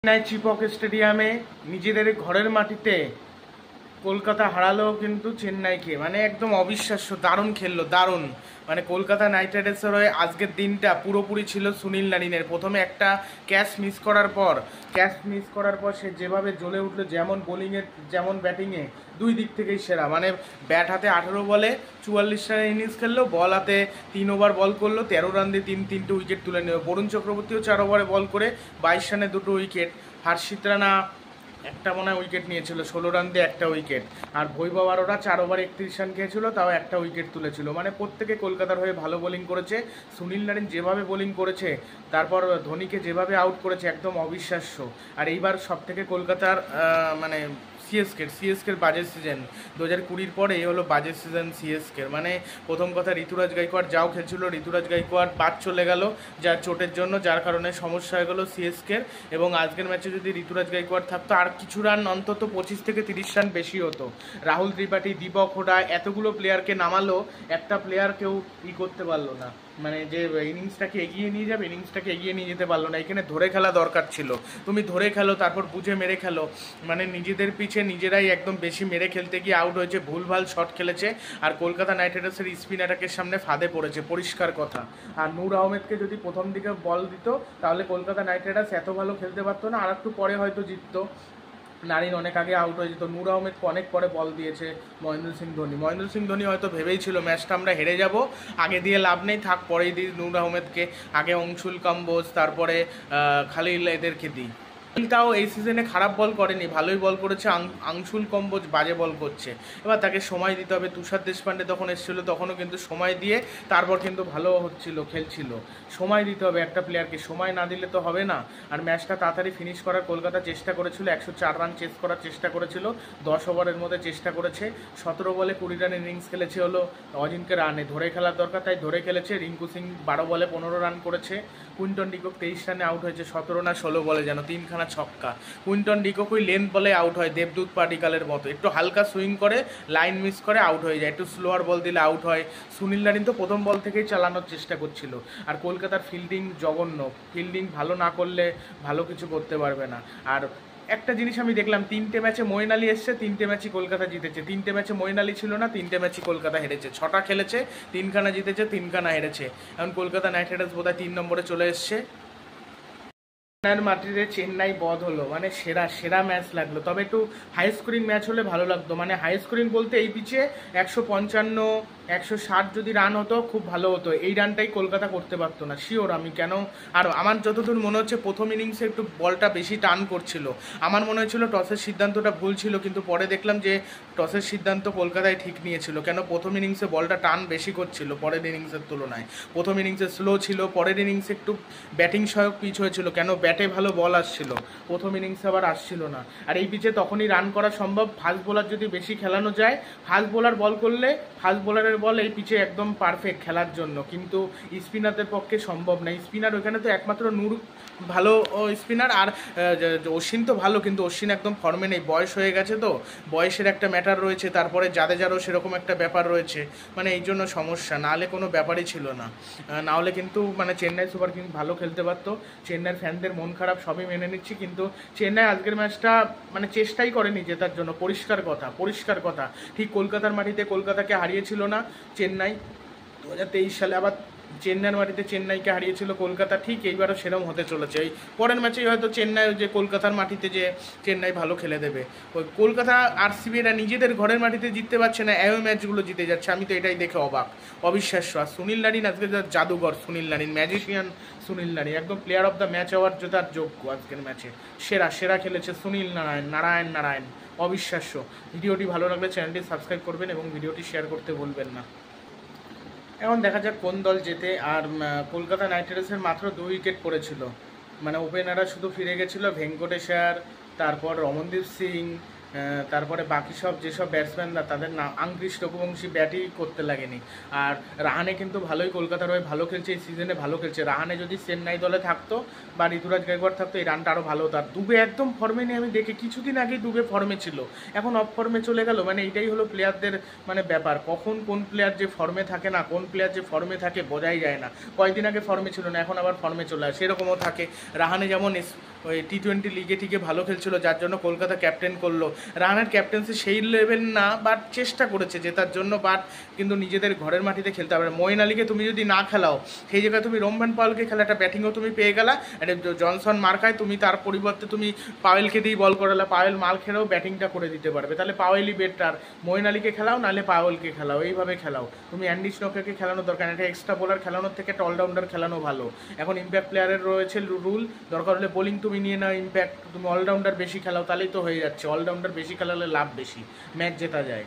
চেন্নাই চিপক স্টেডিয়ামে নিজেদের ঘরের মাটিতে কলকাতা হারালো কিন্তু চেন্নাইকে, মানে একদম অবিশ্বাস্য, দারুণ খেললো, দারুণ। মানে কলকাতা নাইট রাইডার্সের হয়ে আজকের দিনটা পুরোপুরি ছিল সুনীল নারিনের। প্রথমে একটা ক্যাচ মিস করার পর সে যেভাবে জ্বলে উঠলো, যেমন বোলিংয়ে যেমন ব্যাটিংয়ে, দুই দিক থেকেই সেরা। মানে ব্যাট হাতে 18 বলে 44 রানের ইনিংস খেললো, বল হাতে 3 ওভার বল করলো, 13 রান দিয়ে তিনটে উইকেট তুলে নিল। বরুণ চক্রবর্তীও 4 ওভারে বল করে 22 রানে 2টো উইকেট। হর্ষিত রানা একটা মনে হয় উইকেট নিয়েছিল, 16 রান দিয়ে একটা উইকেট। আর বৈভব আরোরা 4 ওভারে 31 রান খেয়েছিল, তাও একটা উইকেট তুলেছিল। মানে প্রত্যেকে কলকাতার হয়ে ভালো বোলিং করেছে। সুনীল নারিন যেভাবে বোলিং করেছে, তারপর ধোনিকে যেভাবে আউট করেছে, একদম অবিশ্বাস্য। আর এইবার সব থেকে কলকাতার মানে সিএসকের বাজেট সিজন 2020 পরে এই হলো বাজেট সিজন সিএসকের। মানে প্রথম কথা, ঋতুরাজ গাইকোয়াড় যাও খেলছিল, ঋতুরাজ গাইকোয়াড় বাদ চলে গেল যার চোটের জন্য, যার কারণে সমস্যা হয়ে গেলো সিএসকের। এবং আজকের ম্যাচে যদি ঋতুরাজ গাইকোয়াড় থাকতো, আর কিছু রান অন্তত 25 থেকে 30 রান বেশি হতো। রাহুল ত্রিপাঠী, দীপক হুডা, এতগুলো প্লেয়ারকে নামালো, একটা প্লেয়ার কেউ করতে পারলো না। মানে যে ইনিংসটাকে এগিয়ে নিয়ে যাবে, ইনিংসটাকে এগিয়ে নিয়ে যেতে পারলো না। এখানে ধরে খেলা দরকার ছিল। তুমি ধরে খেলো, তারপর বুঝে মেরে খেলো। মানে নিজেদের পিছে নিজেরাই একদম বেশি মেরে খেলতে গিয়ে আউট হয়েছে, ভুলভাল শট খেলেছে। আর কলকাতা নাইট রাইডার্সের স্পিন অ্যাটাকের সামনে ফাঁদে পড়েছে, পরিষ্কার কথা। আর নূর আহমেদকে যদি প্রথম দিকে বল দিত, তাহলে কলকাতা নাইট রাইডার্স এত ভালো খেলতে পারতো না, আর একটু পরে হয়তো জিততো। নারিন অনেক আগে আউট হয়ে যেত। নূর আহমেদকে অনেক পরে বল দিয়েছে মহেন্দ্র সিং ধোনি হয়তো ভেবেই ছিল ম্যাচটা আমরা হেরে যাব, আগে দিয়ে লাভ নেই, থাক পরেই দিই নূর আহমেদকে, আগে অংশুল কাম্বোজ, তারপরে খালিল, এদেরকে দিই। তাও এই সিজনে খারাপ বল করেনি, ভালোই বল করেছে। আংশুল কম্বোজ বাজে বল করছে, এবার তাকে সময় দিতে হবে। তুষার দেশপান্ডে তখন এসেছিলো, তখনও কিন্তু সময় দিয়ে তারপর কিন্তু ভালো হচ্ছিল, খেলছিল। সময় দিতে হবে একটা প্লেয়ারকে, সময় না দিলে তো হবে না। আর ম্যাচটা তাড়াতাড়ি ফিনিশ করার কলকাতা চেষ্টা করেছিল, 104 রান চেস করার চেষ্টা করেছিল, 10 ওভারের মধ্যে চেষ্টা করেছে। 17 বলে 20 রান ইনিংস খেলেছে হলো অজিনকে রানে, ধরে খেলার দরকার, তাই ধরে খেলেছে। রিঙ্কু সিং 12 বলে 15 রান করেছে। কুইন্টন ডিকক 23 রানে আউট হয়েছে, 17 না 16 বলে যেন, 3খানা ছক্কা। কুইন্টন ডিকক ওই লেন্থ বলে আউট হয়, দেবদূত পাটিকালের মতো, একটু হালকা সুইং করে লাইন মিস করে আউট হয়ে যায়, একটু স্লোয়ার বল দিলে আউট হয়। সুনীল নারিন তো প্রথম বল থেকেই চালানোর চেষ্টা করছিল। আর কলকাতার ফিল্ডিং জঘন্য, ফিল্ডিং ভালো না করলে ভালো কিছু করতে পারবে না। আর একটা জিনিস আমি দেখলাম, 3টে ম্যাচে মঈন আলী এসছে, 3টে ম্যাচই কলকাতা জিতেছে। 3টে ম্যাচে মঈন আলী ছিল না, 3টে ম্যাচই কলকাতা হেরেছে। 6টা খেলেছে, 3খানা জিতেছে, 3খানা হেরেছে। এখন কলকাতা নাইট রাইডার্স বোধহয় 3 নম্বরে চলে এসছে। মাটিতে চেন্নাই বধ হলো, মানে সেরা সেরা ম্যাচ লাগলো। তবে একটু হাই স্কোরিং ম্যাচ হলে ভালো লাগতো। মানে হাই স্কোরিং বলতে এই পিচে 155 160 যদি রান হতো খুব ভালো হতো। এই রানটাই কলকাতা করতে পারতো না, শিওর আমি। কেন, আর আমার যতদূর মনে হচ্ছে প্রথম ইনিংসে একটু বলটা বেশি টান করছিল। আমার মনে হয়েছিল টসের সিদ্ধান্তটা ভুল ছিল, কিন্তু পরে দেখলাম যে টসের সিদ্ধান্ত কলকাতায় ঠিক নিয়েছিল। কেন, প্রথম ইনিংসে বলটা টান বেশি করছিল পরের ইনিংসের তুলনায়। প্রথম ইনিংসে স্লো ছিল, পরের ইনিংসে একটু ব্যাটিং সহায়ক পিচ হয়েছিল। কেন, ব্যাটে ভালো বল আসছিল, প্রথম ইনিংসে আবার আসছিল না। আর এই পিচে তখনই রান করা সম্ভব, ফাস্ট বোলার যদি বেশি খেলানো যায়। ফাস্ট বোলার বল করলে, ফাস্ট বোলারের বল এই পিচে একদম পারফেক্ট খেলার জন্য, কিন্তু স্পিনারদের পক্ষে সম্ভব না। স্পিনার ওইখানে তো একমাত্র নূর ভালো স্পিনার, আর অশ্বিন তো ভালো, কিন্তু অশ্বিন একদম ফর্মে নেই, বয়স হয়ে গেছে, তো বয়সের একটা ম্যাটার রয়েছে। তারপরে জাদেজারও সেরকম একটা ব্যাপার রয়েছে, মানে এই জন্য সমস্যা, নাহলে কোনো ব্যাপারই ছিল না। নাহলে কিন্তু মানে চেন্নাই সুপার কিংস ভালো খেলতে পারতো। চেন্নাইয়ের ফ্যানদের মন খারাপ সবই মেনে নিচ্ছি, কিন্তু চেন্নাই আজকের ম্যাচটা মানে চেষ্টাই করেনি জেতার জন্য, পরিষ্কার কথা। ঠিক কলকাতার মাটিতে কলকাতাকে হারিয়েছিল না চেন্নাই 2023 সালে, আবার চেন্নাইয়ের মাটিতে চেন্নাইকে হারিয়েছিল কলকাতা, ঠিক এইবারও সেরকম হতে চলেছে। এই পরের ম্যাচেই হয়তো চেন্নাই, যে কলকাতার মাটিতে যে চেন্নাই ভালো খেলে দেবে। ওই কলকাতা আরসিবিরা নিজেদের ঘরের মাটিতে জিততে পারছে না, এও ম্যাচগুলো জিতে যাচ্ছে। আমি তো এটাই দেখে অবাক, অবিশ্বাস্য। আর সুনীল নারিন আজকে জাদুঘর, Sunil Narine magician, Sunil Narine একদম প্লেয়ার অফ দ্য ম্যাচ হওয়ার জন্য তার যোগ্য। আজকের ম্যাচে সেরা খেলেছে সুনীল নারায়ণ, অবিশ্বাস্য। ভিডিওটি ভালো লাগলে চ্যানেলটি সাবস্ক্রাইব করবেন এবং ভিডিওটি শেয়ার করতে ভুলবেন না। এখন দেখা যাক কোন দল জেতে। আর কলকাতা নাইট রাইডার্সের মাত্র 2 উইকেট পড়েছিল, মানে ওপেনাররা শুধু ফিরে গেছিলো, ভেঙ্কটেশ্বর, তারপর রমনদীপ সিং, তারপরে বাকি সব যেসব ব্যাটসম্যানরা তাদের না আঙ্ক্রিস রঘুবংশী ব্যাটই করতে লাগেনি। আর রাহানে কিন্তু ভালোই কলকাতার হয়ে ভালো খেলছে, এই সিজনে ভালো খেলছে। রাহানে যদি চেন্নাই দলে থাকতো বা ঋতুরাজ গায়কোয়াড় থাকতো, এই রানটা আরও ভালো হতো। আর দুবে একদম ফর্মে নেই, আমি দেখে কিছুদিন আগেই দুবে ফর্মে ছিল, এখন অফ ফর্মে চলে গেল। মানে এইটাই হলো প্লেয়ারদের মানে ব্যাপার, কখন কোন প্লেয়ার যে ফর্মে থাকে না, কোন প্লেয়ার যে ফর্মে থাকে বোঝাই যায় না। কয়েকদিন আগে ফর্মে ছিল না, এখন আবার ফর্মে চলে আসে, সেরকমও থাকে। রাহানে যেমন ওই টি-20 লিগে টিকে ভালো খেলছিল, যার জন্য কলকাতা ক্যাপ্টেন করলো। রাহানের ক্যাপ্টেন্সি সেই লেভেল না, বাট চেষ্টা করেছে জেতার জন্য, বাট কিন্তু নিজেদের ঘরের মাটিতে খেলতে হবে। মঈন আলীকে তুমি যদি না খেলাও, সেই জায়গায় তুমি রোমম্যান পাওয়েলকে খেলা, একটা ব্যাটিংও তুমি পেয়ে গেলা। একটা জনসন মার্কায় তুমি তার পরিবর্তে তুমি পাওয়েলকে দিয়েই বল করালে, পাওয়েল মাল খেলেও ব্যাটিংটা করে দিতে পারবে, তাহলে পাওয়েলই বেটার। মঈন আলীকে খেলাও, নাহলে পাওয়েলকে খেলাও, এইভাবে খেলাও। তুমি অ্যান্ডি স্নোকে খেলানো দরকার, একটা এক্সট্রা বোলার খেলানোর থেকে একটা অলরাউন্ডার খেলানো ভালো। এখন ইম্প্যাক্ট প্লেয়ারের রয়েছে রুল, দরকার হলে বোলিং তুমি নিয়ে নাও ইম্প্যাক্ট, তুমি অলরাউন্ডার বেশি খেলাও, তাহলেই তো হয়ে যাচ্ছে। অলরাউন্ডার বেশি খেলালে লাভ বেশি, ম্যাচ জেতা যায়।